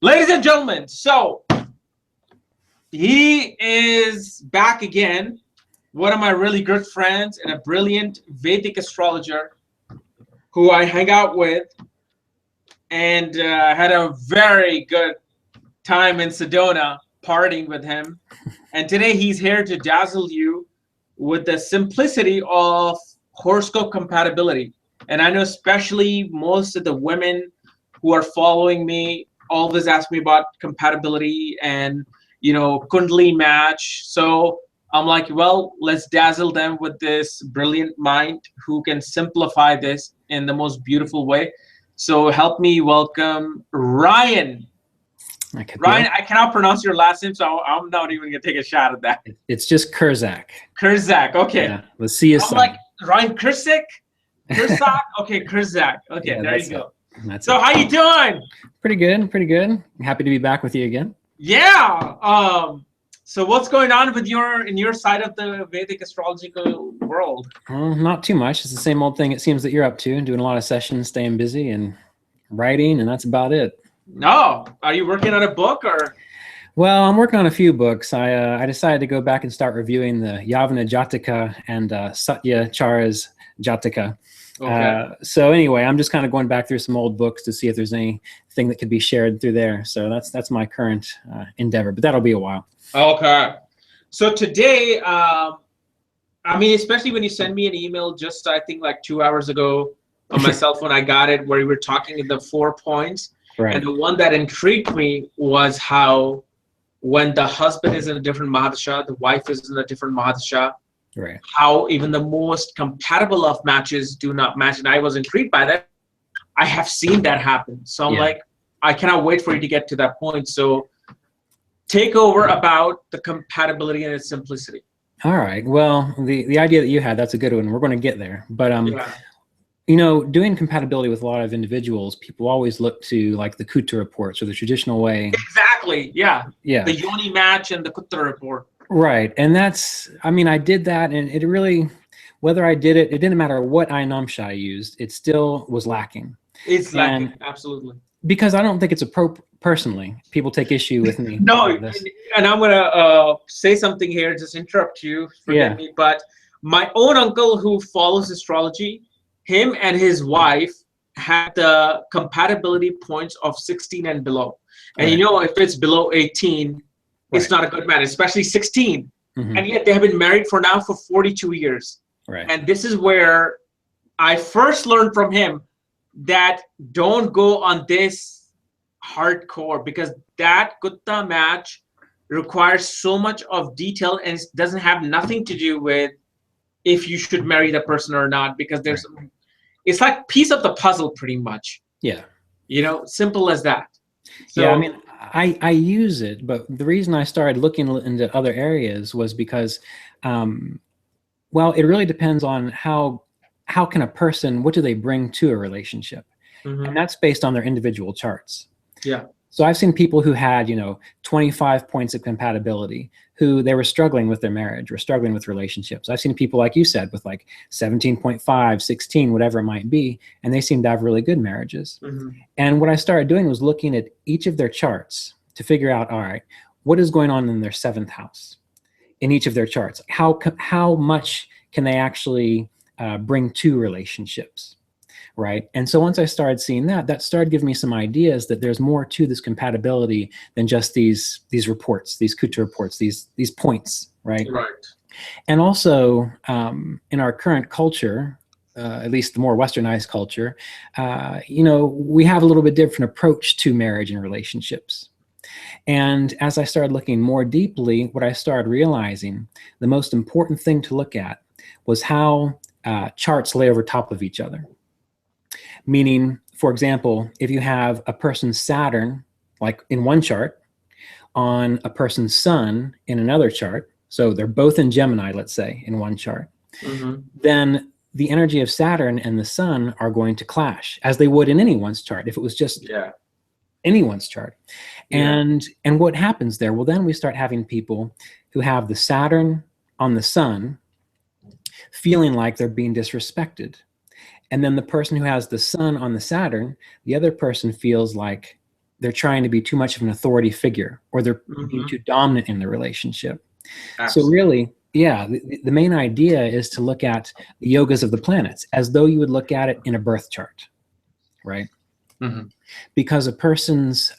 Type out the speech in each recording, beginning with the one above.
Ladies and gentlemen, so he is back again. One of my really good friends and a brilliant Vedic astrologer who I hang out with and had a very good time in Sedona partying with him. And today he's here to dazzle you with the simplicity of horoscope compatibility. And I know especially most of the women who are following me always ask me about compatibility and, Kundalini match. So I'm like, well, let's dazzle them with this brilliant mind who can simplify this in the most beautiful way. So help me welcome Ryan. Ryan, I cannot pronounce your last name, so I'm not even going to take a shot at that. It's just Kurczak. Kurczak, okay. Yeah, let's see you. I'm like, Ryan Kurczak? Kurczak? Okay, Kurczak. Okay, yeah, there you go. So how you doing? Pretty good, pretty good. I'm happy to be back with you again. Yeah. So what's going on with in your side of the Vedic astrological world? Not too much. It's the same old thing it seems that you're up to, doing a lot of sessions, staying busy and writing, and that's about it. No. Are you working on a book or? Well, I'm working on a few books. I decided to go back and start reviewing the Yavana Jataka and Satya Chara's Jataka. Okay. So anyway, I'm just kind of going back through some old books to see if there's anything that could be shared through there. So that's my current endeavor, but that'll be a while. Okay. So today, especially when you send me an email just, I think like 2 hours ago on my cell phone, I got it where you were talking in the 4 points. Right. And the one that intrigued me was how when the husband is in a different Mahadasha, the wife is in a different Mahadasha, right. How even the most compatible of matches do not match. And I was intrigued by that. I have seen that happen. So I'm like, I cannot wait for you to get to that point. So take over about the compatibility and its simplicity. All right. Well, the idea that you had, that's a good one. We're going to get there. But doing compatibility with a lot of individuals, people always look to like the Kutta reports or the traditional way. Exactly. Yeah. Yeah. The Yoni match and the Kutta report. Right. And I did that, and it really, whether I did it didn't matter what Ainamsha I used, it still was lacking. It's lacking. Absolutely. Because I don't think it's appropriate. Personally, people take issue with me. No, and I'm going to say something here, just interrupt you, forgive me, but my own uncle who follows astrology, him and his wife had the compatibility points of 16 and below. And if it's below 18, it's not a good match, especially 16. Mm-hmm. And yet they have been married for 42 years. Right. And this is where I first learned from him that don't go on this hardcore, because that Kutta match requires so much of detail and it doesn't have nothing to do with if you should marry the person or not, because it's like piece of the puzzle pretty much. Yeah. Simple as that. So, yeah, I use it, but the reason I started looking into other areas was because, it really depends on how can a person, what do they bring to a relationship? Mm-hmm. And that's based on their individual charts. Yeah. So I've seen people who had, 25 points of compatibility, who they were struggling with their marriage or struggling with relationships. I've seen people, like you said, with like 17.5, 16, whatever it might be, and they seem to have really good marriages. Mm-hmm. And what I started doing was looking at each of their charts to figure out, all right, what is going on in their 7th house in each of their charts? How much can they actually bring to relationships? Right. And so once I started seeing that started giving me some ideas that there's more to this compatibility than just these reports, these Kutta reports, these points. Right. Right. And also in our current culture, at least the more westernized culture, we have a little bit different approach to marriage and relationships. And as I started looking more deeply, what I started realizing, the most important thing to look at was how charts lay over top of each other. Meaning, for example, if you have a person's Saturn, like in one chart, on a person's Sun in another chart, so they're both in Gemini, let's say, in one chart, mm-hmm. then the energy of Saturn and the Sun are going to clash, as they would in anyone's chart, if it was just anyone's chart. Yeah. And what happens there? Well, then we start having people who have the Saturn on the Sun feeling like they're being disrespected. And then the person who has the Sun on the Saturn, the other person feels like they're trying to be too much of an authority figure, or they're being too dominant in the relationship. Absolutely. So really, yeah, the main idea is to look at the yogas of the planets as though you would look at it in a birth chart, right? Because a person's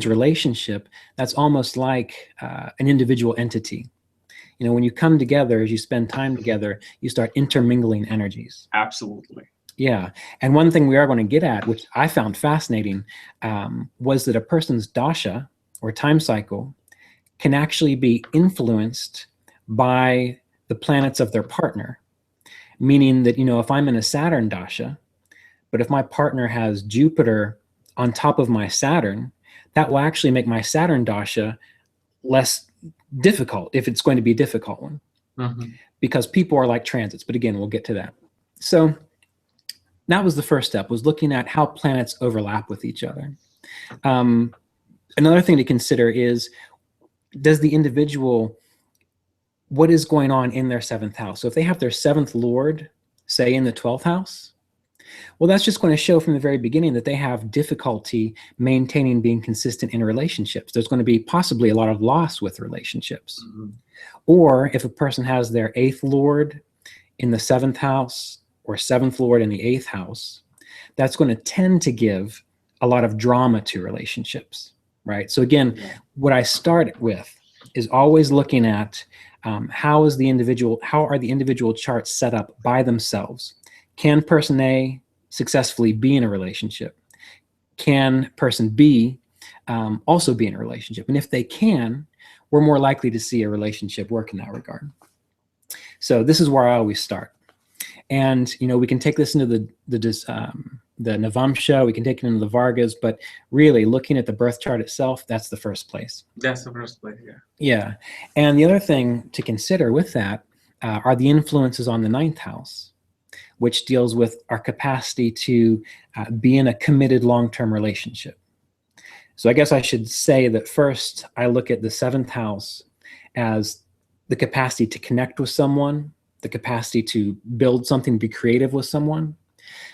relationship, that's almost like an individual entity. You know, when you come together, as you spend time together, you start intermingling energies. Absolutely. Yeah. And one thing we are going to get at, which I found fascinating, was that a person's dasha or time cycle can actually be influenced by the planets of their partner. Meaning that, you know, if I'm in a Saturn dasha, but if my partner has Jupiter on top of my Saturn, that will actually make my Saturn dasha less difficult, if it's going to be a difficult one. Because people are like transits. But again, we'll get to that. So that was the first step, was looking at how planets overlap with each other. Another thing to consider is, does the individual, what is going on in their 7th house? So if they have their 7th lord, say in the 12th house, well, that's just going to show from the very beginning that they have difficulty maintaining being consistent in relationships. There's going to be possibly a lot of loss with relationships. Or if a person has their 8th lord in the 7th house, or 7th lord in the 8th house, that's going to tend to give a lot of drama to relationships, right? So again, what I start with is always looking at how are the individual charts set up by themselves. Can person A successfully be in a relationship? Can person B also be in a relationship? And if they can, we're more likely to see a relationship work in that regard. So this is where I always start. And, you know, we can take this into the Navamsha, we can take it into the Vargas, but really looking at the birth chart itself, that's the first place. That's the first place, yeah. Yeah. And the other thing to consider with that are the influences on the 9th house, which deals with our capacity to be in a committed long-term relationship. So I guess I should say that first, I look at the 7th house as the capacity to connect with someone, the capacity to build something, be creative with someone.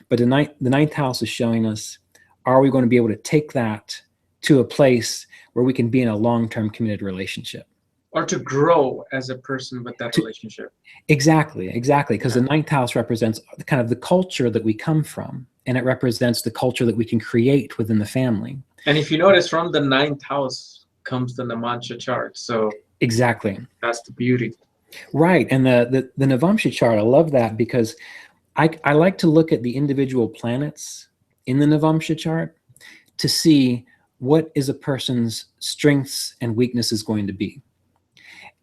But the 9th house is showing us, are we going to be able to take that to a place where we can be in a long-term committed relationship? Or to grow as a person with that relationship. Exactly. Because the 9th house represents kind of the culture that we come from, and it represents the culture that we can create within the family. And if you notice, from the 9th house comes the Namansha chart. So exactly, that's the beauty. Right. And the Navamsha chart, I love that, because I like to look at the individual planets in the Navamsha chart to see what is a person's strengths and weaknesses going to be.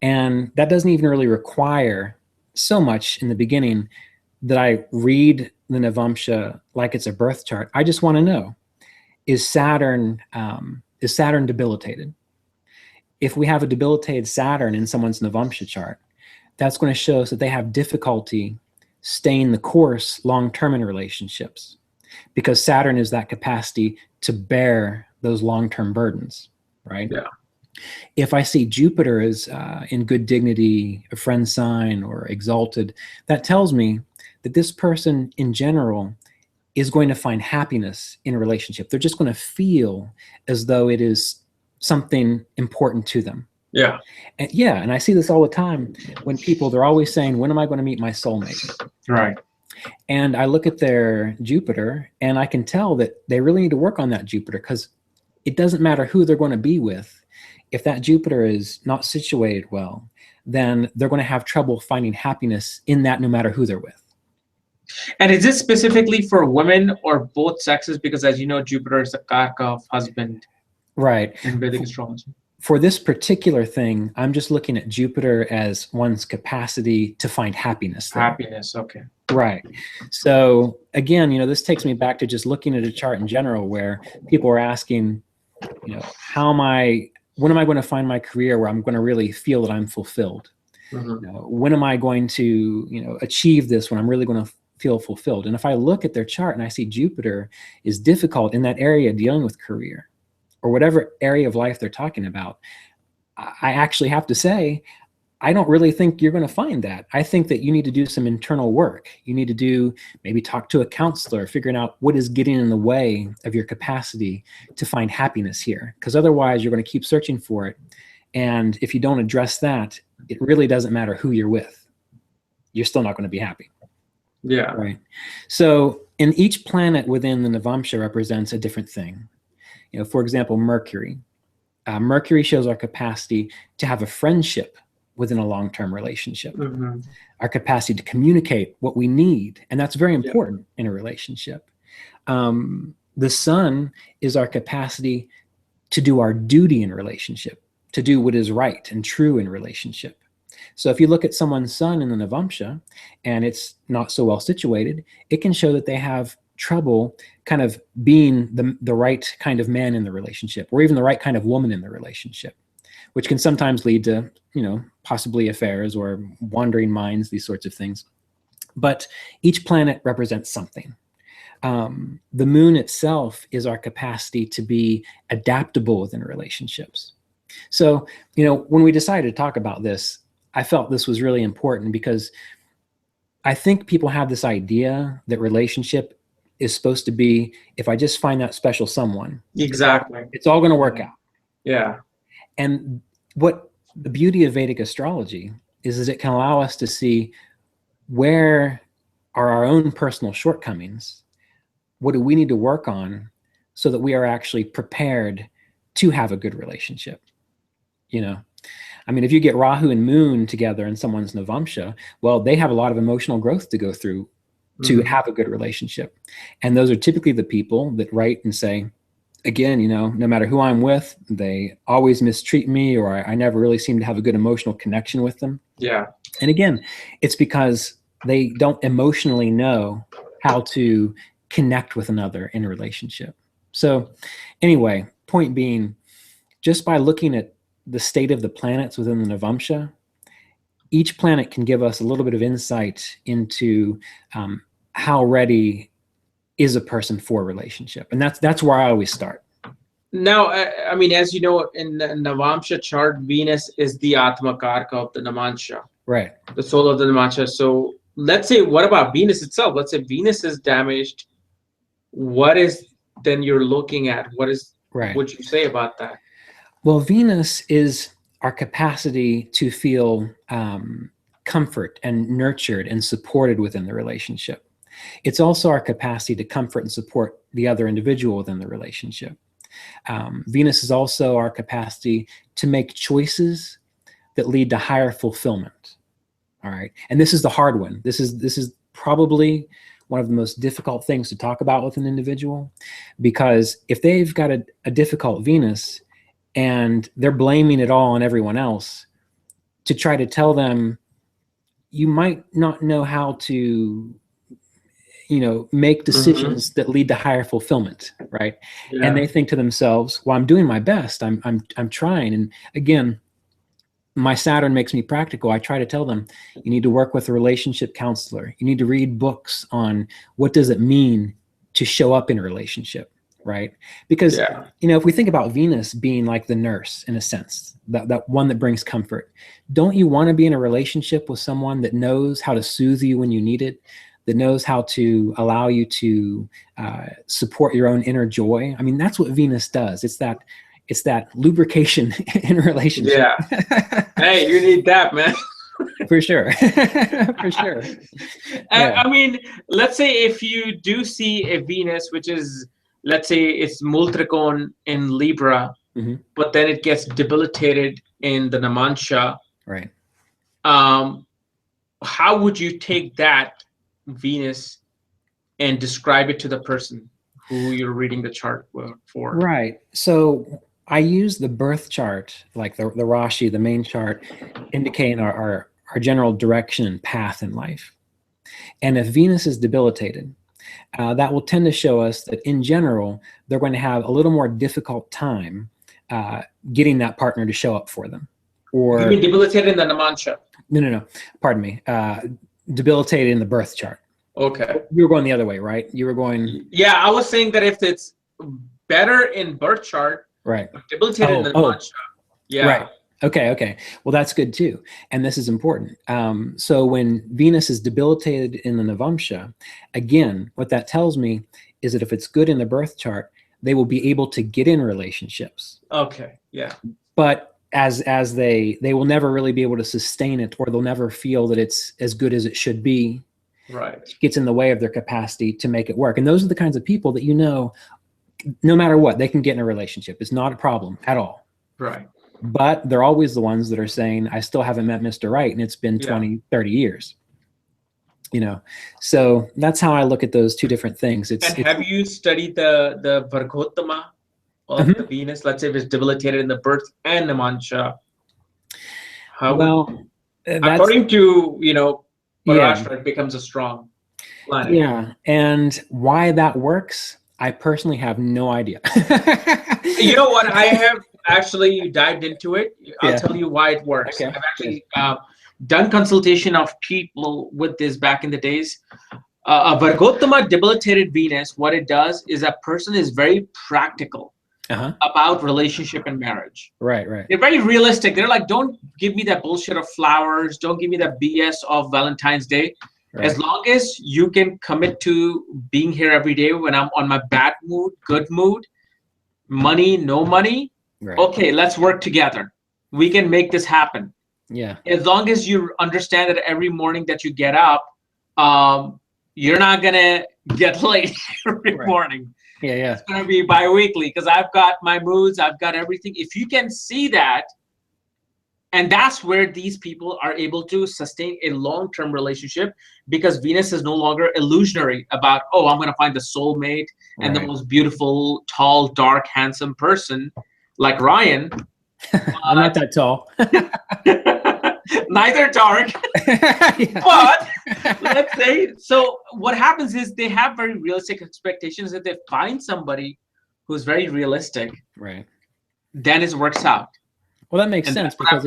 And that doesn't even really require so much in the beginning that I read the Navamsha like it's a birth chart. I just want to know, is Saturn debilitated? If we have a debilitated Saturn in someone's Navamsha chart, that's going to show us that they have difficulty staying the course long-term in relationships, because Saturn is that capacity to bear those long-term burdens, right? Yeah. If I see Jupiter is in good dignity, a friend sign, or exalted, that tells me that this person in general is going to find happiness in a relationship. They're just going to feel as though it is something important to them. Yeah. And I see this all the time when they're always saying, when am I going to meet my soulmate? Right. And I look at their Jupiter and I can tell that they really need to work on that Jupiter, because it doesn't matter who they're going to be with. If that Jupiter is not situated well, then they're going to have trouble finding happiness in that, no matter who they're with. And is this specifically for women or both sexes? Because as you know, Jupiter is the karaka of husband. Right. In Vedic astrology. For this particular thing, I'm just looking at Jupiter as one's capacity to find happiness there. Happiness, okay. Right. So again, this takes me back to just looking at a chart in general, where people are asking, when am I going to find my career where I'm going to really feel that I'm fulfilled? When am I going to, achieve this, when I'm really going to feel fulfilled? And if I look at their chart and I see Jupiter is difficult in that area dealing with career, or whatever area of life they're talking about, I actually have to say, I don't really think you're going to find that. I think that you need to do some internal work. You need to maybe talk to a counselor, figuring out what is getting in the way of your capacity to find happiness here. Because otherwise you're going to keep searching for it. And if you don't address that, it really doesn't matter who you're with. You're still not going to be happy. Yeah. Right. So in each planet within the Navamsha represents a different thing. For example, Mercury. Mercury shows our capacity to have a friendship within a long-term relationship, our capacity to communicate what we need. And that's very important in a relationship. The sun is our capacity to do our duty in relationship, to do what is right and true in relationship. So if you look at someone's sun in the Navamsha and it's not so well situated, it can show that they have trouble kind of being the right kind of man in the relationship, or even the right kind of woman in the relationship, which can sometimes lead to, possibly affairs or wandering minds, these sorts of things. But each planet represents something. The moon itself is our capacity to be adaptable within relationships. So, when we decided to talk about this, I felt this was really important because I think people have this idea that relationship is supposed to be, if I just find that special someone, exactly, it's all going to work out. Yeah. And what the beauty of Vedic astrology is it can allow us to see where are our own personal shortcomings. What do we need to work on so that we are actually prepared to have a good relationship? If you get Rahu and Moon together in someone's Navamsha, well, they have a lot of emotional growth to go through to have a good relationship. And those are typically the people that write and say, again, no matter who I'm with, they always mistreat me, or I never really seem to have a good emotional connection with them. Yeah. And again, it's because they don't emotionally know how to connect with another in a relationship. So anyway, point being, just by looking at the state of the planets within the Navamsha, each planet can give us a little bit of insight into how ready is a person for a relationship. And that's where I always start. Now, as you know, in the Navamsha chart, Venus is the Atma Karka of the Namansha. Right. The soul of the Namansha. So let's say, what about Venus itself? Let's say Venus is damaged. What is then you're looking at? What would you say about that? Well, Venus is our capacity to feel comfort and nurtured and supported within the relationship. It's also our capacity to comfort and support the other individual within the relationship. Venus is also our capacity to make choices that lead to higher fulfillment. All right. And this is the hard one. This is probably one of the most difficult things to talk about with an individual, because if they've got a difficult Venus and they're blaming it all on everyone else, to try to tell them, you might not know how to make decisions that lead to higher fulfillment, right? Yeah. And they think to themselves, well, I'm doing my best. I'm trying. And again, my Saturn makes me practical. I try to tell them, you need to work with a relationship counselor. You need to read books on what does it mean to show up in a relationship, right? Because, if we think about Venus being like the nurse in a sense, that one that brings comfort, don't you want to be in a relationship with someone that knows how to soothe you when you need it, that knows how to allow you to support your own inner joy? That's what Venus does. It's that lubrication in a relationship. Yeah. Hey, you need that, man. For sure. For sure. Yeah. Let's say if you do see a Venus, which is, let's say it's Multrikon in Libra, but then it gets debilitated in the Namansha. Right. How would you take that Venus and describe it to the person who you're reading the chart for? Right. So I use the birth chart, like the Rashi, the main chart, indicating our general direction and path in life. And if Venus is debilitated, that will tend to show us that in general, they're going to have a little more difficult time getting that partner to show up for them. Or, you mean debilitated in the Namansha? No. Pardon me. Debilitated in the birth chart. Okay. You were going the other way, right? You were going... Yeah, I was saying that if it's better in birth chart, right, debilitated in the Namansha. Yeah. Right. Okay. Well, that's good too. And this is important. So when Venus is debilitated in the Navamsha, again, what that tells me is that if it's good in the birth chart, they will be able to get in relationships. Okay. Yeah. But as they will never really be able to sustain it, or they'll never feel that it's as good as it should be. Right. It gets in the way of their capacity to make it work. And those are the kinds of people that, no matter what, they can get in a relationship. It's not a problem at all. Right. But they're always the ones that are saying, I still haven't met Mr. Right, and it's been 20, 30 years. So that's how I look at those two different things. Have you studied the Vargottama of the Venus? Let's say if it's debilitated in the birth and the Mancha. According to, Parashara, it becomes a strong planet. Yeah. And why that works, I personally have no idea. You know what? I have actually dived into it. I'll tell you why it works. Okay. I've actually done consultation of people with this back in the days. A Vargottama debilitated Venus, what it does is a person is very practical about relationship and marriage. Right. They're very realistic. They're like, don't give me that bullshit of flowers. Don't give me that BS of Valentine's Day. Right. As long as you can commit to being here every day when I'm on my bad mood, good mood, money, no money. Right. Okay, let's work together. We can make this happen. Yeah. As long as you understand that every morning that you get up, you're not going to get late every morning. Yeah. It's going to be bi-weekly because I've got my moods. I've got everything. If you can see that, and that's where these people are able to sustain a long-term relationship, because Venus is no longer illusionary about, I'm going to find the soulmate and the most beautiful, tall, dark, handsome person like Ryan. I'm not that tall. Neither dark. But let's say, so what happens is they have very realistic expectations. That they find somebody who's very realistic, right, then it works out. Well, that makes sense because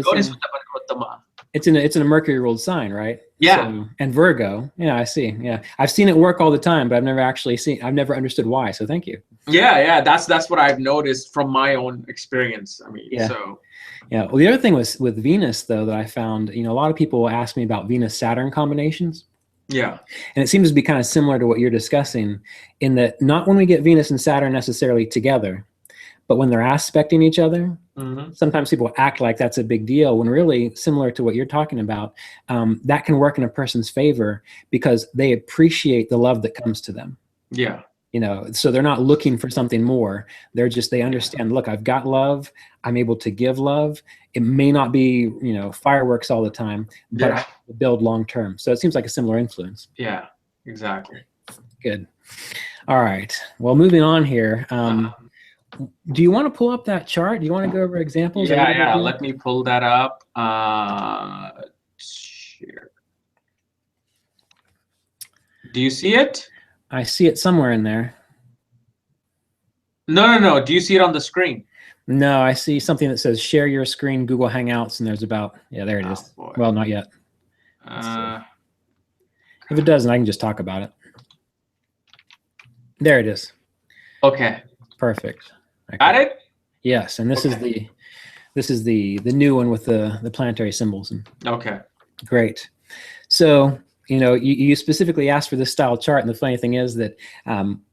it's in a Mercury ruled sign, right? Yeah. So, and Virgo. Yeah, I see. Yeah, I've seen it work all the time, but I've never understood why. So thank you. Yeah. That's what I've noticed from my own experience. I mean, so. Yeah. Well, the other thing with Venus, though, that I found, a lot of people will ask me about Venus-Saturn combinations. Yeah. And it seems to be kind of similar to what you're discussing, in that not when we get Venus and Saturn necessarily together, but when they're aspecting each other, sometimes people act like that's a big deal, when really, similar to what you're talking about, that can work in a person's favor because they appreciate the love that comes to them. Yeah. So they're not looking for something more. They understand, look, I've got love. I'm able to give love. It may not be, fireworks all the time, but I build long-term. So it seems like a similar influence. Yeah, exactly. Good. All right. Well, moving on here. Do you want to pull up that chart? Do you want to go over examples? Yeah. Let me pull that up. Share. Do you see it? I see it somewhere in there. No. Do you see it on the screen? No, I see something that says share your screen, Google Hangouts, and there's about, there it is. Boy. Well, not yet. If it doesn't, I can just talk about it. There it is. Okay. Perfect. Okay. Got it? Yes, and this is the new one with the planetary symbols. Okay. Great. So, you specifically asked for this style chart, and the funny thing is that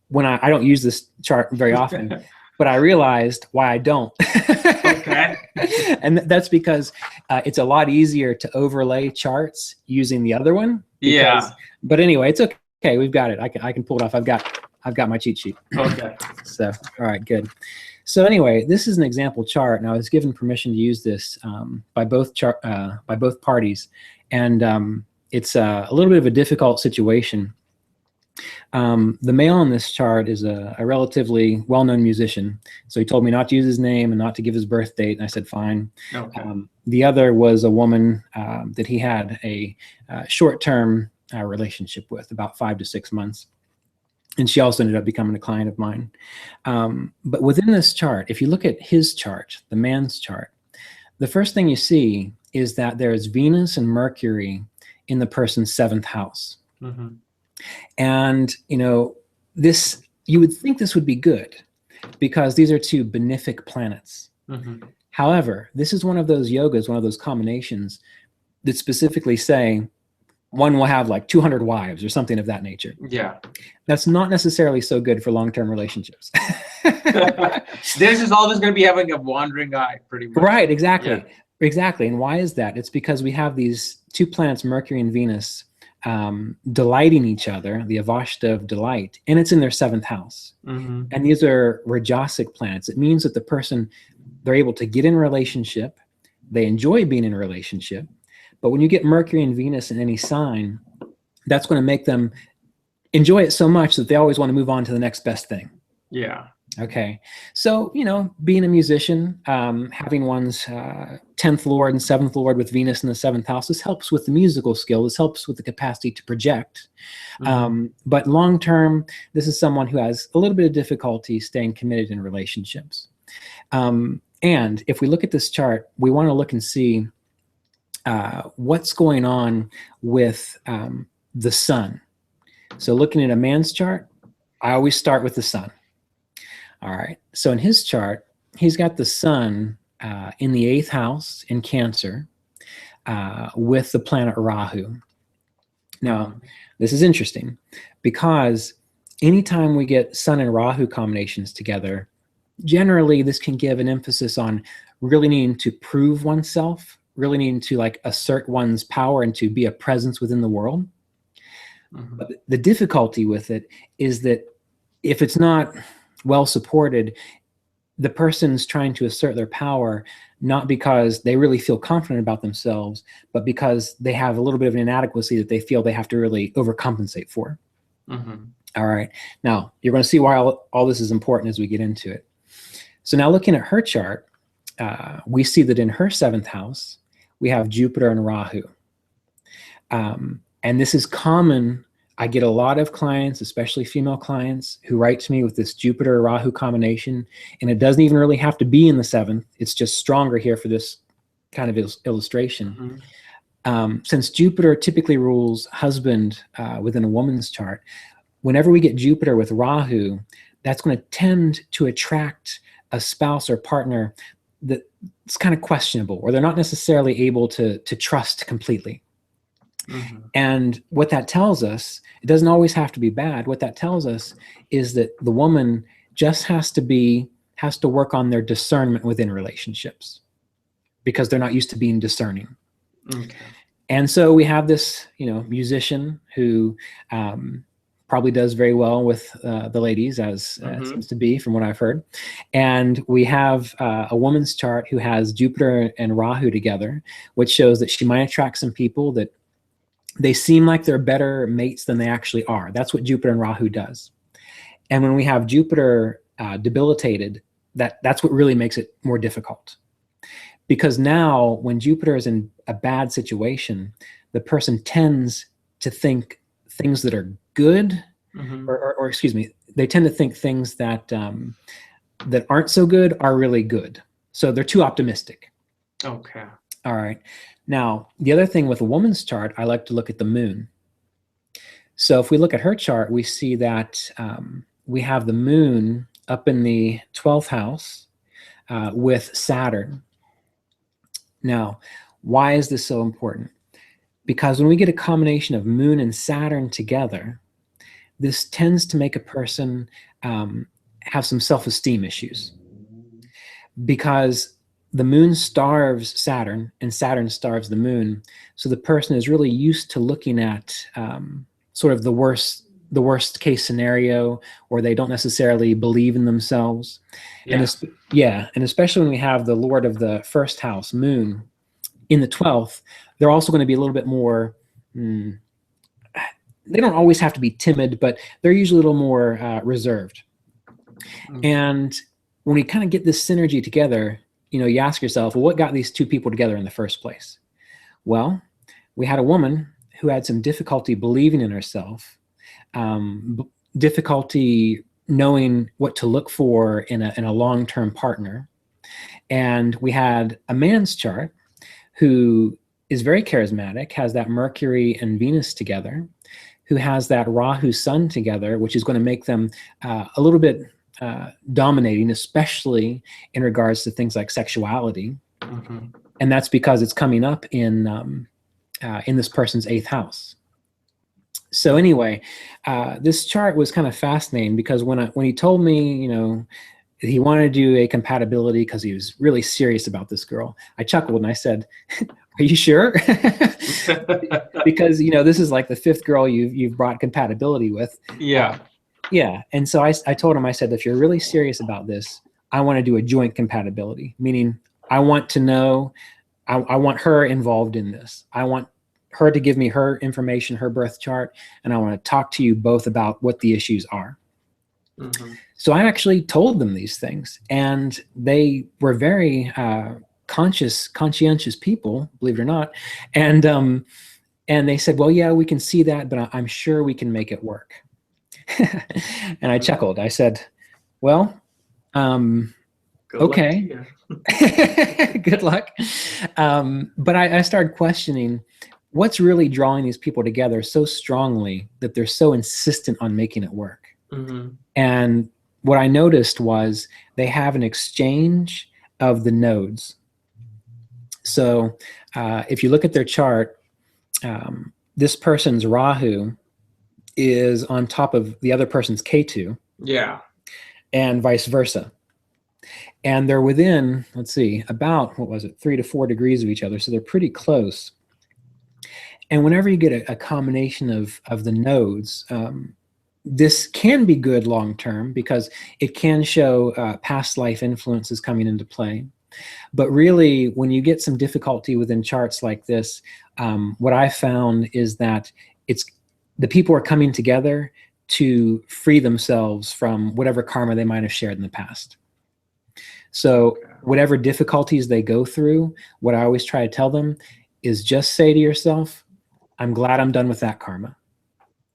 when I don't use this chart very often, but I realized why I don't. Okay. And that's because it's a lot easier to overlay charts using the other one. But anyway, it's okay. We've got it. I can pull it off. I've got my cheat sheet. Okay. So, all right, good. So anyway, this is an example chart, and I was given permission to use this by both parties, and it's a little bit of a difficult situation. The male on this chart is a relatively well-known musician, so he told me not to use his name and not to give his birth date, and I said fine. Okay. The other was a woman that he had a short-term relationship with, about 5 to 6 months. And she also ended up becoming a client of mine. But within this chart, if you look at his chart, the man's chart, the first thing you see is that there is Venus and Mercury in the person's 7th house. And, you would think this would be good because these are two benefic planets. However, this is one of those yogas, one of those combinations that specifically say one will have like 200 wives or something of that nature. Yeah. That's not necessarily so good for long-term relationships. This is always going to be having a wandering eye, pretty much. Right, exactly. Yeah. Exactly. And why is that? It's because we have these two planets, Mercury and Venus, delighting each other, the avashta of delight, and it's in their seventh house. Mm-hmm. And these are rajasic planets. It means that the person, they're able to get in a relationship, they enjoy being in a relationship, but when you get Mercury and Venus in any sign, that's going to make them enjoy it so much that they always want to move on to the next best thing. Yeah. Okay. So, you know, being a musician, having one's 10th Lord and 7th Lord with Venus in the 7th house, this helps with the musical skill. This helps with the capacity to project. Mm-hmm. But long term, this is someone who has a little bit of difficulty staying committed in relationships. And if we look at this chart, we want to look and see what's going on with the sun. So looking at a man's chart, I always start with the sun. All right. So in his chart, he's got the sun in the 8th house in Cancer with the planet Rahu. Now, this is interesting because anytime we get sun and Rahu combinations together, generally this can give an emphasis on really needing to prove oneself, really needing to like assert one's power and to be a presence within the world. Mm-hmm. But the difficulty with it is that if it's not well supported, the person's trying to assert their power not because they really feel confident about themselves, but because they have a little bit of an inadequacy that they feel they have to really overcompensate for. Mm-hmm. All right. Now, you're going to see why all this is important as we get into it. So now looking at her chart, we see that in her 7th house, we have Jupiter and Rahu. And this is common. I get a lot of clients, especially female clients, who write to me with this Jupiter-Rahu combination, and it doesn't even really have to be in the 7th. It's just stronger here for this kind of illustration. Mm-hmm. Since Jupiter typically rules husband within a woman's chart, whenever we get Jupiter with Rahu, that's going to tend to attract a spouse or partner that's kind of questionable, or they're not necessarily able to trust completely. Mm-hmm. And what that tells us, it doesn't always have to be bad. What that tells us is that the woman just has to work on their discernment within relationships because they're not used to being discerning. Okay. And so we have this, musician who probably does very well with the ladies, as it seems to be from what I've heard. And we have a woman's chart who has Jupiter and Rahu together, which shows that she might attract some people that they seem like they're better mates than they actually are. That's what Jupiter and Rahu does. And when we have Jupiter debilitated, that's what really makes it more difficult. Because now when Jupiter is in a bad situation, the person tends to think things that are good, or excuse me, they tend to think things that that aren't so good are really good. So they're too optimistic. Okay. All right. Now, the other thing with a woman's chart, I like to look at the moon. So if we look at her chart, we see that we have the moon up in the 12th house with Saturn. Now, why is this so important? Because when we get a combination of moon and Saturn together, this tends to make a person have some self-esteem issues. Because the moon starves Saturn and Saturn starves the moon. So the person is really used to looking at sort of the worst case scenario, or they don't necessarily believe in themselves. Yeah. And especially when we have the Lord of the 1st house, moon, in the 12th, they're also going to be a little bit more, they don't always have to be timid, but they're usually a little more reserved. And when we kind of get this synergy together, you ask yourself, well, what got these two people together in the first place? Well, we had a woman who had some difficulty believing in herself, difficulty knowing what to look for in a long-term partner. And we had a man's chart who is very charismatic, has that Mercury and Venus together, who has that Rahu Sun together, which is going to make them a little bit dominating, especially in regards to things like sexuality. And that's because it's coming up in this person's 8th house. So anyway, this chart was kind of fascinating because when he told me, you know, he wanted to do a compatibility because he was really serious about this girl, I chuckled and I said, "Are you sure?" Because, you know, this is like the 5th girl you've brought compatibility with. Yeah. Yeah. And so I told him, I said, if you're really serious about this, I want to do a joint compatibility, meaning I want to know, I want her involved in this. I want her to give me her information, her birth chart, and I want to talk to you both about what the issues are. So I actually told them these things, and they were very conscientious people, believe it or not. And they said, well, yeah, we can see that, but I'm sure we can make it work. And I chuckled. I said, well, okay. Good luck. But I started questioning what's really drawing these people together so strongly that they're so insistent on making it work. And what I noticed was they have an exchange of the nodes. So if you look at their chart, this person's Rahu is on top of the other person's Ketu. Yeah. And vice versa. And they're within, let's see, about, 3 to 4 degrees of each other. So they're pretty close. And whenever you get a combination of the nodes, this can be good long-term because it can show past life influences coming into play. But really, when you get some difficulty within charts like this, what I found is that the people are coming together to free themselves from whatever karma they might have shared in the past. So whatever difficulties they go through, what I always try to tell them is just say to yourself, I'm glad I'm done with that karma.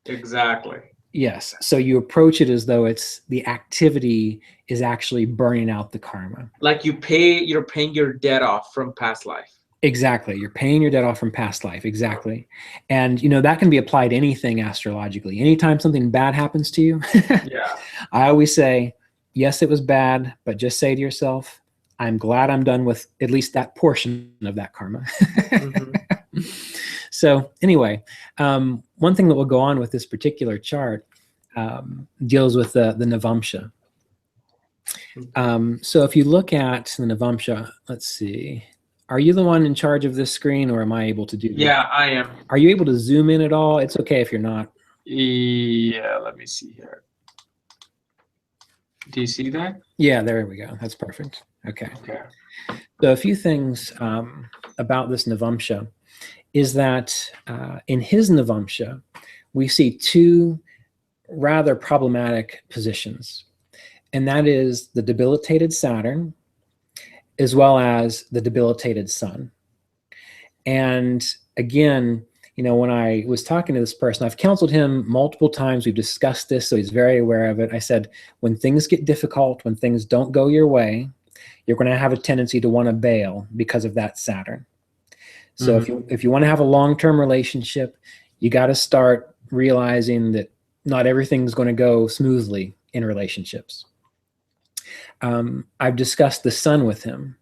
Exactly. Yes. So you approach it as though it's the activity is actually burning out the karma. Like you're paying your debt off from past life. Exactly. You're paying your debt off from past life. Exactly. And, you know, that can be applied to anything astrologically. Anytime something bad happens to you, yeah. I always say, yes, it was bad, but just say to yourself, I'm glad I'm done with at least that portion of that karma. So anyway, one thing that will go on with this particular chart deals with the Navamsha. So if you look at the Navamsha, let's see. Are you the one in charge of this screen, or am I able to do that? Yeah, I am. Are you able to zoom in at all? It's okay if you're not. Yeah, let me see here. Do you see that? Yeah, there we go. That's perfect. Okay. So a few things about this Navamsha is that in his Navamsha, we see 2 rather problematic positions. And that is the debilitated Saturn, as well as the debilitated Sun. And again, you know, when I was talking to this person, I've counseled him multiple times. We've discussed this, so he's very aware of it. I said, when things get difficult, when things don't go your way, you're going to have a tendency to want to bail because of that Saturn. So if you want to have a long-term relationship, you got to start realizing that not everything's going to go smoothly in relationships. I've discussed the Sun with him,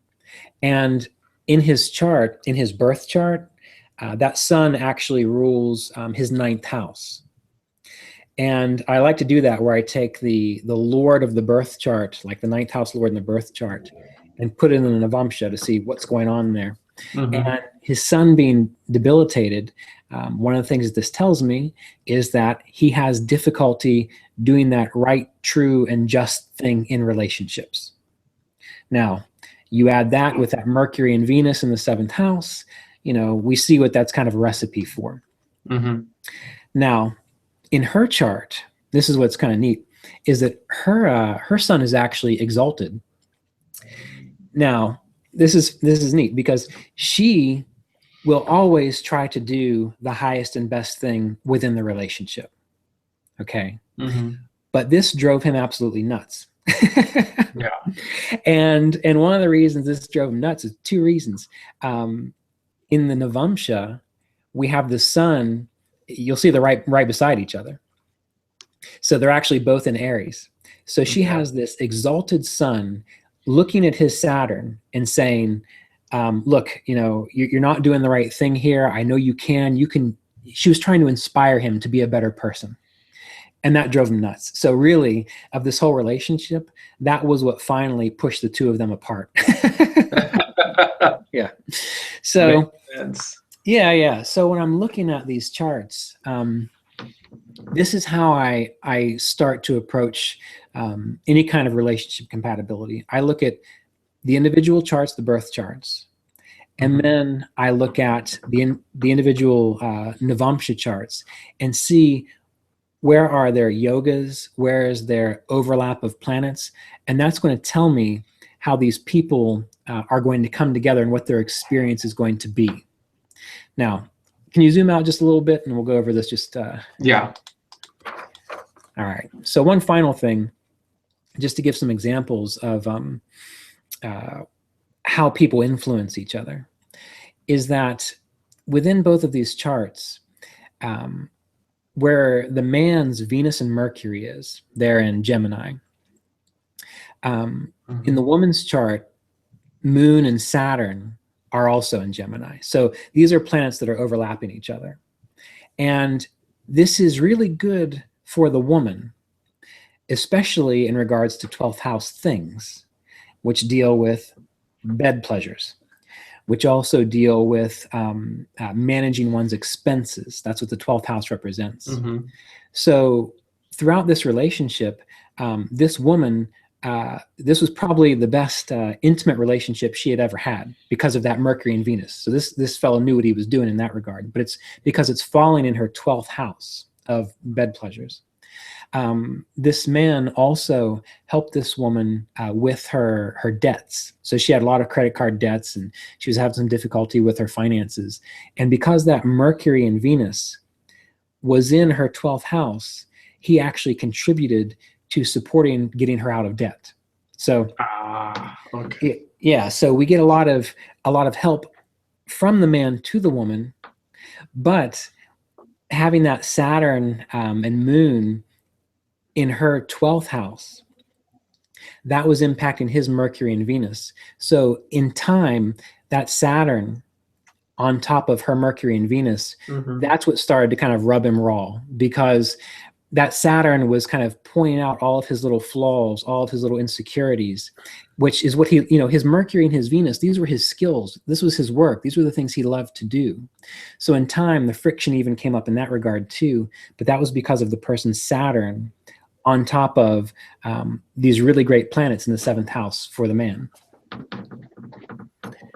and in his chart, in his birth chart, that Sun actually rules his 9th house. And I like to do that where I take the Lord of the birth chart, like the 9th house Lord in the birth chart, and put it in the Navamsha to see what's going on there. And his Sun being debilitated, one of the things that this tells me is that he has difficulty doing that right, true, and just thing in relationships. Now, you add that with that Mercury and Venus in the 7th house, you know, we see what that's kind of a recipe for. Now, in her chart, this is what's kind of neat, is that her Sun is actually exalted. Now, this is neat because she will always try to do the highest and best thing within the relationship. Okay. But this drove him absolutely nuts. Yeah. And one of the reasons this drove him nuts is 2 reasons. In the Navamsha, we have the Sun, you'll see they're right beside each other. So they're actually both in Aries. So she has this exalted sun looking at his Saturn and saying, look, you're not doing the right thing here. I know you can. She was trying to inspire him to be a better person. And that drove him nuts. So really, of this whole relationship, that was what finally pushed the two of them apart. Yeah. So, yeah. So when I'm looking at these charts, this is how I start to approach any kind of relationship compatibility. I look at the individual charts, the birth charts, and then I look at the individual Navamsha charts and see where are their yogas, where is their overlap of planets, and that's going to tell me how these people are going to come together and what their experience is going to be. Now, can you zoom out just a little bit, and we'll go over this just... Yeah. All right. So one final thing, just to give some examples of how people influence each other, is that within both of these charts, where the man's Venus and Mercury is, they're in Gemini. In the woman's chart, Moon and Saturn are also in Gemini. So these are planets that are overlapping each other. And this is really good for the woman, especially in regards to 12th house things, which deal with bed pleasures, which also deal with managing one's expenses. That's what the 12th house represents. So throughout this relationship, this woman, this was probably the best intimate relationship she had ever had because of that Mercury and Venus. So this fellow knew what he was doing in that regard, but it's because it's falling in her 12th house of bed pleasures. This man also helped this woman with her debts. So she had a lot of credit card debts and she was having some difficulty with her finances. And because that Mercury and Venus was in her 12th house, he actually contributed to supporting getting her out of debt. So, so we get a lot of help from the man to the woman, but having that Saturn and Moon in her 12th house, that was impacting his Mercury and Venus. So in time, that Saturn on top of her Mercury and Venus, that's what started to kind of rub him raw, because that Saturn was kind of pointing out all of his little flaws, all of his little insecurities, which is what he, his Mercury and his Venus, these were his skills. This was his work. These were the things he loved to do. So in time, the friction even came up in that regard too, but that was because of the person's Saturn on top of these really great planets in the 7th house for the man.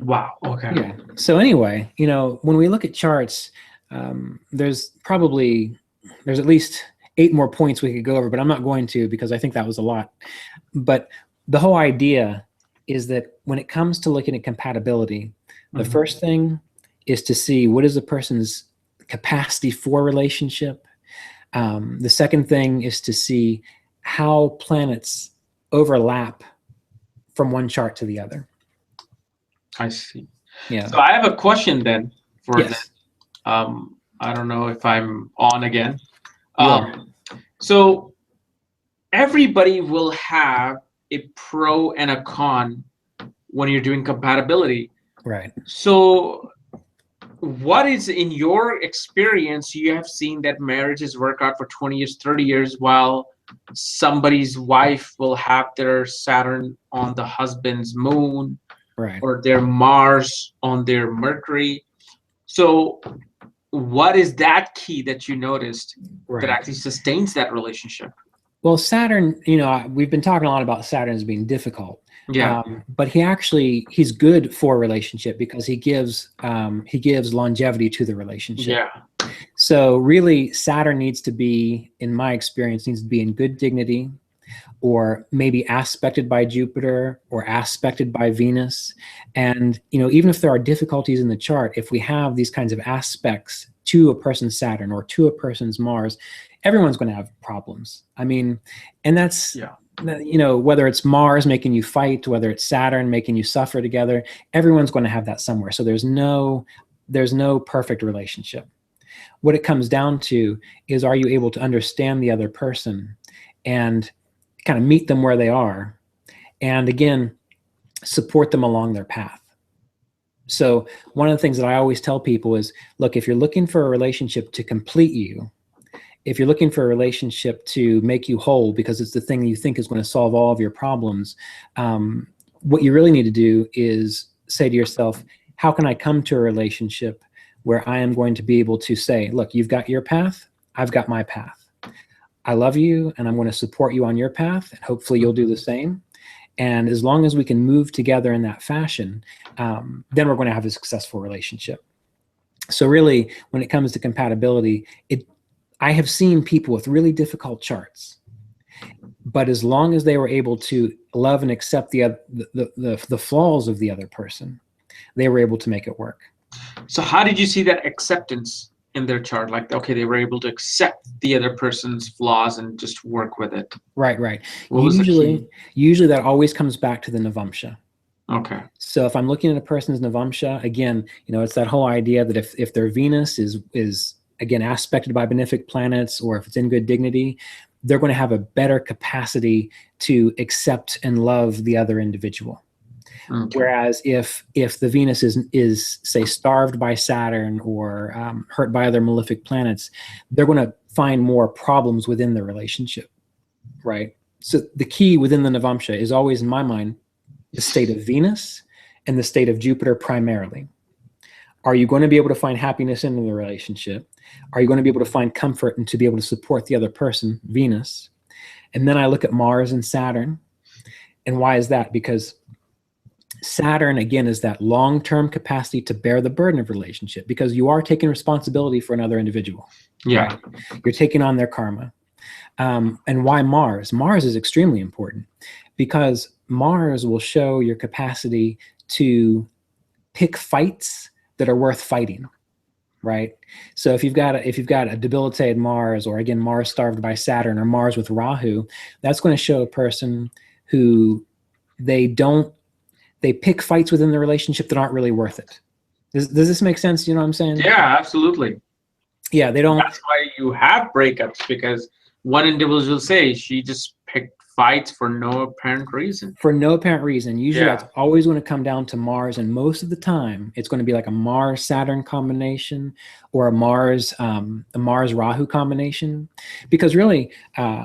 Wow. Okay. Yeah. So anyway, when we look at charts, there's at least 8 more points we could go over, but I'm not going to, because I think that was a lot. But the whole idea is that when it comes to looking at compatibility, the first thing is to see what is a person's capacity for relationship. The second thing is to see how planets overlap from one chart to the other. I see. Yeah. So I have a question then for Yes. this. I don't know if I'm on again. Yeah. So everybody will have a pro and a con when you're doing compatibility. Right. So what is, in your experience, you have seen that marriages work out for 20 years, 30 years, while somebody's wife will have their Saturn on the husband's moon, right, or their Mars on their Mercury. So what is that key that you noticed that actually sustains that relationship? Well, Saturn, we've been talking a lot about Saturn as being difficult. Yeah. But he's good for a relationship because he gives longevity to the relationship. Yeah. So really, Saturn needs to be, in my experience, needs to be in good dignity, or maybe aspected by Jupiter or aspected by Venus. And, even if there are difficulties in the chart, if we have these kinds of aspects to a person's Saturn or to a person's Mars, everyone's going to have problems. I mean, and that's, whether it's Mars making you fight, whether it's Saturn making you suffer together, everyone's going to have that somewhere. So there's no perfect relationship. What it comes down to is, are you able to understand the other person and kind of meet them where they are, and again, support them along their path. So one of the things that I always tell people is, look, if you're looking for a relationship to complete you, if you're looking for a relationship to make you whole because it's the thing you think is going to solve all of your problems, what you really need to do is say to yourself, how can I come to a relationship where I am going to be able to say, look, you've got your path, I've got my path. I love you and I'm going to support you on your path, and hopefully you'll do the same. And as long as we can move together in that fashion, then we're going to have a successful relationship. So really, when it comes to compatibility, I have seen people with really difficult charts, but as long as they were able to love and accept the flaws of the other person, they were able to make it work. So how did you see that acceptance in their chart? Like, okay, they were able to accept the other person's flaws and just work with it. Right, right. What was the key? Usually that always comes back to the Navamsha. Okay. So if I'm looking at a person's Navamsha, again, it's that whole idea that if their Venus is again aspected by benefic planets, or if it's in good dignity, they're going to have a better capacity to accept and love the other individual. Okay. Whereas if the Venus is say starved by Saturn or hurt by other malefic planets, they're going to find more problems within the relationship, right? So the key within the Navamsha is always, in my mind, the state of Venus and the state of Jupiter primarily. Are you going to be able to find happiness in the relationship? Are you going to be able to find comfort and to be able to support the other person, Venus? And then I look at Mars and Saturn. And why is that? Because Saturn, again, is that long-term capacity to bear the burden of relationship, because you are taking responsibility for another individual. Yeah. Right? You're taking on their karma. And why Mars? Mars is extremely important because Mars will show your capacity to pick fights that are worth fighting, right? So if you've got a debilitated Mars, or again, Mars starved by Saturn, or Mars with Rahu, that's going to show a person who they pick fights within the relationship that aren't really worth it. Does this make sense? You know what I'm saying? Yeah, absolutely. Yeah, they don't. That's why you have breakups, because one individual will say she just picked fights for no apparent reason. For no apparent reason. Usually that's always going to come down to Mars, and most of the time it's going to be like a Mars-Saturn combination or a Mars-Rahu combination, because really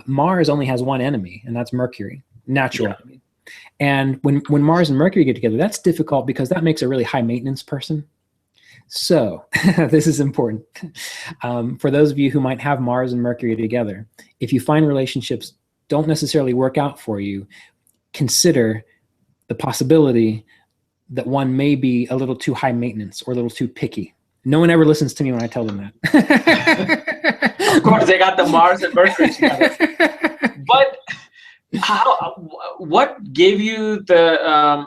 Mars only has one enemy, and that's Mercury, natural enemy. And when Mars and Mercury get together, that's difficult because that makes a really high maintenance person. So this is important. For those of you who might have Mars and Mercury together, if you find relationships don't necessarily work out for you, consider the possibility that one may be a little too high maintenance or a little too picky. No one ever listens to me when I tell them that. Of course, they got the Mars and Mercury together. But what gave you the,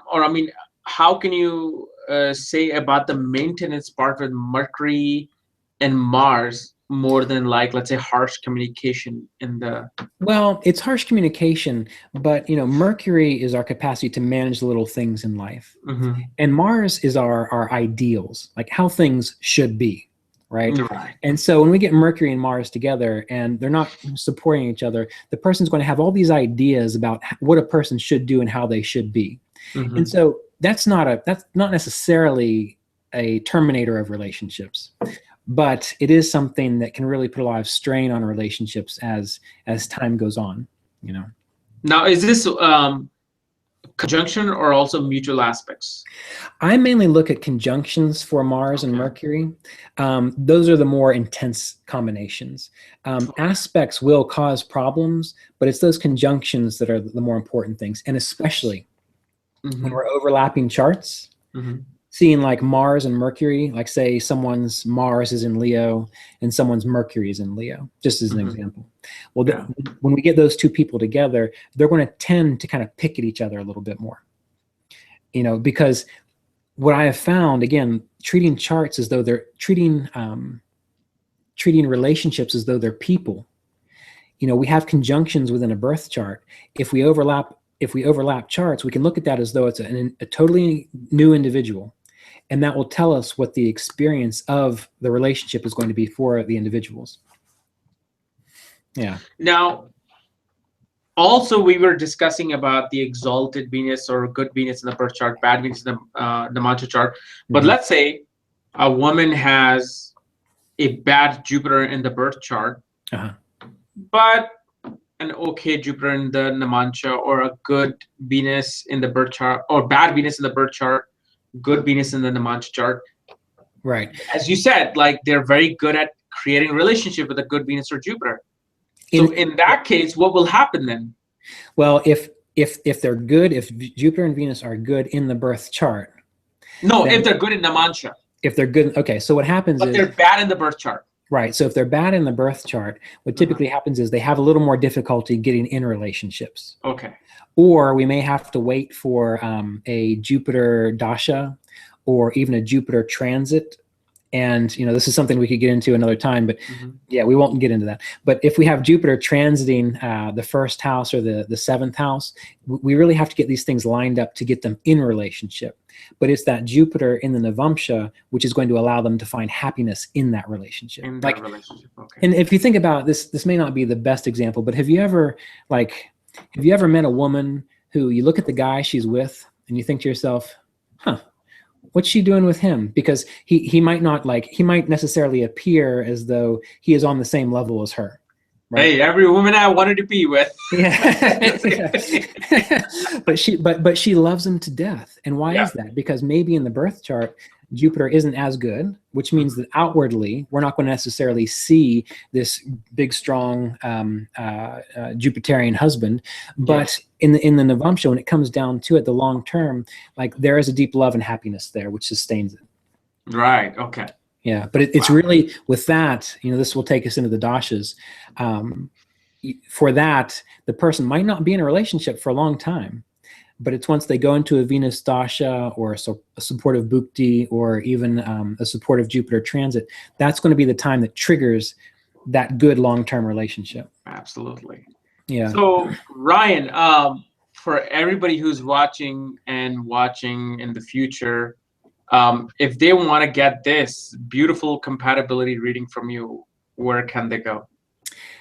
how can you say about the maintenance part with Mercury and Mars more than, like, let's say, harsh communication in the... Well, it's harsh communication, but Mercury is our capacity to manage the little things in life. Mm-hmm. And Mars is our ideals, like how things should be, right? And so when we get Mercury and Mars together and they're not supporting each other, the person's going to have all these ideas about what a person should do and how they should be. Mm-hmm. And so that's not necessarily a terminator of relationships, but it is something that can really put a lot of strain on relationships as time goes on. Now, is this conjunction or also mutual aspects? I mainly look at conjunctions for Mars and Mercury. Those are the more intense combinations. Aspects will cause problems, but it's those conjunctions that are the more important things. And especially when we're overlapping charts, seeing like Mars and Mercury, like say someone's Mars is in Leo and someone's Mercury is in Leo, just as an example. Well, when we get those two people together, they're going to tend to kind of pick at each other a little bit more, because what I have found, again, treating charts as though they're treating relationships as though they're people. We have conjunctions within a birth chart. If we overlap charts, we can look at that as though it's a totally new individual. And that will tell us what the experience of the relationship is going to be for the individuals. Yeah. Now, also we were discussing about the exalted Venus or good Venus in the birth chart, bad Venus in the mantra chart. But let's say a woman has a bad Jupiter in the birth chart, but an okay Jupiter in the Namancha, or a good Venus in the birth chart, or bad Venus in the birth chart, good Venus in the Namancha chart. Right. As you said, like they're very good at creating a relationship with a good Venus or Jupiter. So in that case, what will happen then? Well, if they're good, if Jupiter and Venus are good in the birth chart. No, if they're good in Namancha. If they're good, okay. So what happens is they're bad in the birth chart. Right. So if they're bad in the birth chart, what typically happens is they have a little more difficulty getting in relationships. Okay. Or we may have to wait for a Jupiter dasha or even a Jupiter transit. And, you know, this is something we could get into another time, but yeah, we won't get into that. But if we have Jupiter transiting the first house or the seventh house, we really have to get these things lined up to get them in relationship. But it's that Jupiter in the Navamsha, which is going to allow them to find happiness in that relationship. Relationship. Okay. And if you think about this, this may not be the best example, but have you ever met a woman who you look at the guy she's with and you think to yourself, huh, what's she doing with him? Because he might necessarily appear as though he is on the same level as her. Right? Hey, every woman I wanted to be with. Yeah. But she loves him to death. And why is that? Because maybe in the birth chart, Jupiter isn't as good, which means that outwardly, we're not going to necessarily see this big, strong Jupiterian husband. But in the Navamsha, when it comes down to it, the long term, like there is a deep love and happiness there, which sustains it. Right. Okay. Yeah. But it's really with that, you know, this will take us into the dashas. For that, the person might not be in a relationship for a long time. But it's once they go into a Venus dasha or a supportive bhukti or even a supportive Jupiter transit, that's going to be the time that triggers that good long-term relationship. Absolutely. Yeah. So Ryan, for everybody who's watching in the future, if they want to get this beautiful compatibility reading from you, where can they go?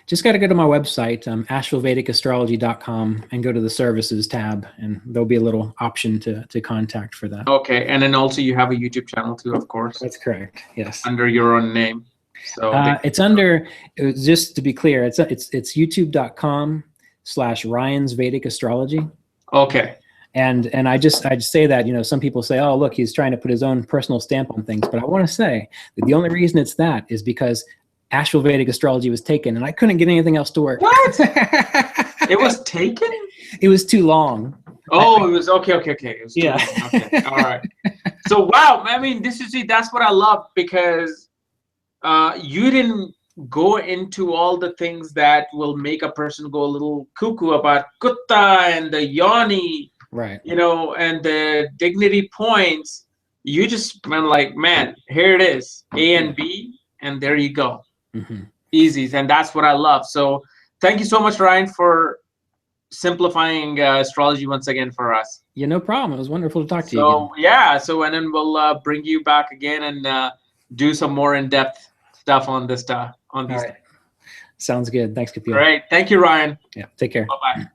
Just got to go to my website, astrovedicastrology.com, and go to the services tab, and there'll be a little option to contact for that. Okay, and then also you have a YouTube channel too, of course. That's correct. Yes. Under your own name. So it's under. Just to be clear, it's youtube.com/Ryan's Vedic Astrology. Okay. And I just say that, you know, some people say, oh, look, he's trying to put his own personal stamp on things, but I want to say that the only reason it's that is because Astral Vedic Astrology was taken, and I couldn't get anything else to work. What? It was taken? It was too long. Oh, it was okay. It was too long. Okay. All right. So wow, I mean, that's what I love, because you didn't go into all the things that will make a person go a little cuckoo about Kutta and the Yoni, right? You know, and the dignity points. You just went like, man, here it is, A and B, and there you go. Easy. And that's what I love. So thank you so much, Ryan, for simplifying astrology once again for us. Yeah, no problem. It was wonderful to talk to you again. Yeah, so and then we'll bring you back again and do some more in-depth stuff on this on these. All right. Sounds good. Thanks, Kapil. Great. Thank you, Ryan. Yeah, take care. Bye-bye.